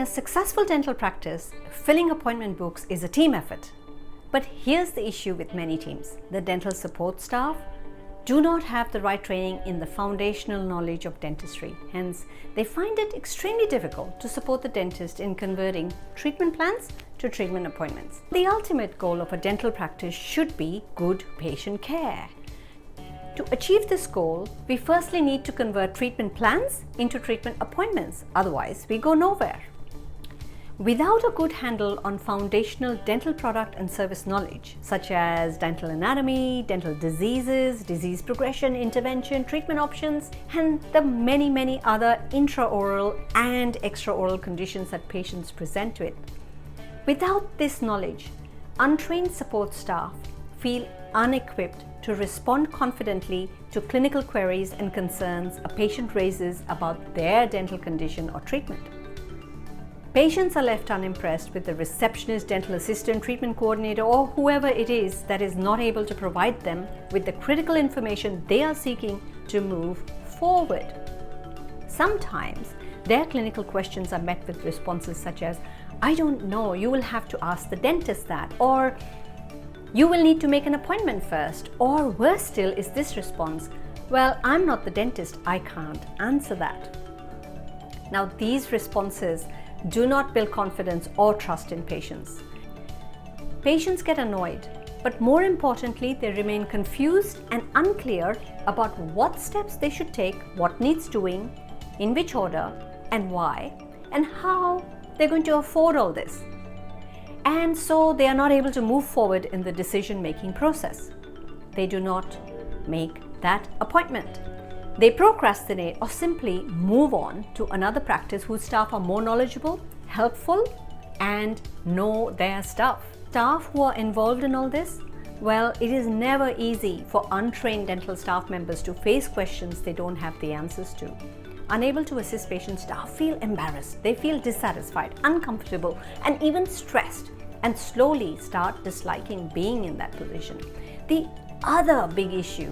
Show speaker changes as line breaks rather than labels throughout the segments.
a successful dental practice, filling appointment books is a team effort. But here's the issue with many teams. The dental support staff do not have the right training in the foundational knowledge of dentistry. Hence, they find it extremely difficult to support the dentist in converting treatment plans to treatment appointments. The ultimate goal of a dental practice should be good patient care. To achieve this goal, we firstly need to convert treatment plans into treatment appointments. Otherwise, we go nowhere. Without a good handle on foundational dental product and service knowledge, such as dental anatomy, dental diseases, disease progression, intervention, treatment options, and the many other intraoral and extraoral conditions that patients present with, without this knowledge, untrained support staff feel unequipped to respond confidently to clinical queries and concerns a patient raises about their dental condition or treatment. Patients are left unimpressed with the receptionist, dental assistant, treatment coordinator, or whoever it is that is not able to provide them with the critical information they are seeking to move forward. Sometimes their clinical questions are met with responses such as, "I don't know, you will have to ask the dentist that," or "You will need to make an appointment first," or worse still is this response, "Well, I'm not the dentist, I can't answer that." Now, these responses do not build confidence or trust in patients. Patients get annoyed, but more importantly, they remain confused and unclear about what steps they should take, what needs doing, in which order, and why, and how they're going to afford all this. And so they are not able to move forward in the decision-making process. They do not make that appointment. They procrastinate or simply move on to another practice whose staff are more knowledgeable, helpful, and know their stuff. Staff who are involved in all this, well, it is never easy for untrained dental staff members to face questions they don't have the answers to. Unable to assist patients, staff feel embarrassed, they feel dissatisfied, uncomfortable, and even stressed, and slowly start disliking being in that position. The other big issue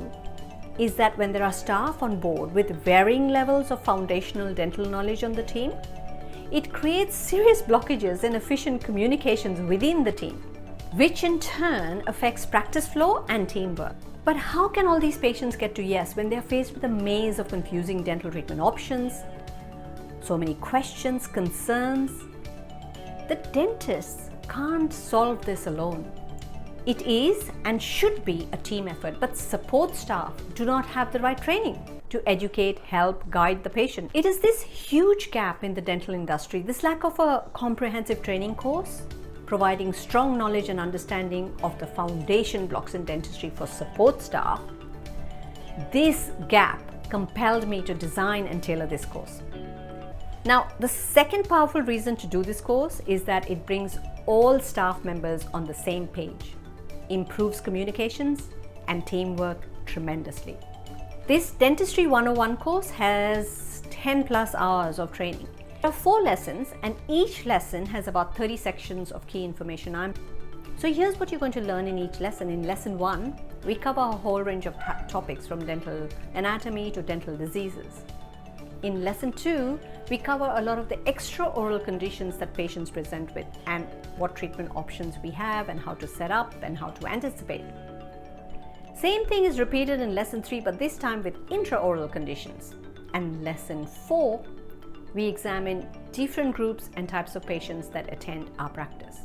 is that when there are staff on board with varying levels of foundational dental knowledge on the team, it creates serious blockages in efficient communications within the team, which in turn affects practice flow and teamwork. But how can all these patients get to yes when they are faced with a maze of confusing dental treatment options, so many questions, concerns? The dentists can't solve this alone. It is and should be a team effort, but support staff do not have the right training to educate, help, guide the patient. It is this huge gap in the dental industry, this lack of a comprehensive training course, providing strong knowledge and understanding of the foundation blocks in dentistry for support staff. This gap compelled me to design and tailor this course. Now, the second powerful reason to do this course is that it brings all staff members on the same page, improves communications and teamwork tremendously. This Dentistry 101 course has 10 plus hours of training. There are 4 lessons and each lesson has about 30 sections of key information. So here's what you're going to learn in each lesson. In lesson 1, we cover a whole range of topics from dental anatomy to dental diseases. In lesson 2, we cover a lot of the extraoral conditions that patients present with and what treatment options we have and how to set up and how to anticipate. Same thing is repeated in lesson 3, but this time with intraoral conditions. And lesson 4, we examine different groups and types of patients that attend our practice.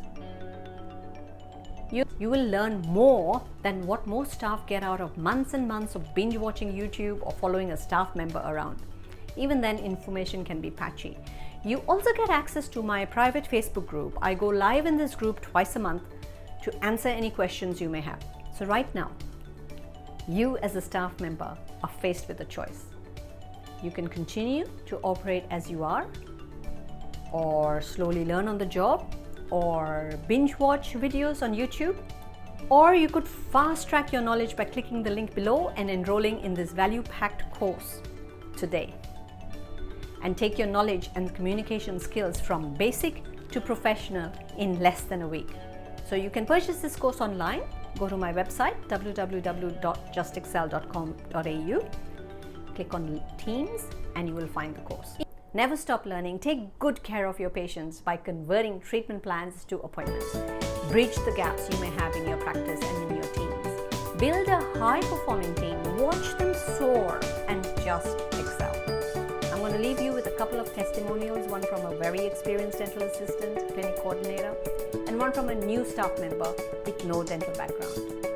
You will learn more than what most staff get out of months and months of binge watching YouTube or following a staff member around. Even then, information can be patchy. You also get access to my private Facebook group. I go live in this group twice a month to answer any questions you may have. So right now, you as a staff member are faced with a choice. You can continue to operate as you are, or slowly learn on the job, or binge watch videos on YouTube, or you could fast track your knowledge by clicking the link below and enrolling in this value-packed course today, and take your knowledge and communication skills from basic to professional in less than a week. So you can purchase this course online. Go to my website www.justexcel.com.au, click on Teams, and you will find the course. Never stop learning. Take good care of your patients by converting treatment plans to appointments. Bridge the gaps you may have in your practice and in your teams. Build a high-performing team. Watch them soar and just excel. I'm going to leave you with a couple of testimonials, one from a very experienced dental assistant, clinic coordinator, and one from a new staff member with no dental background.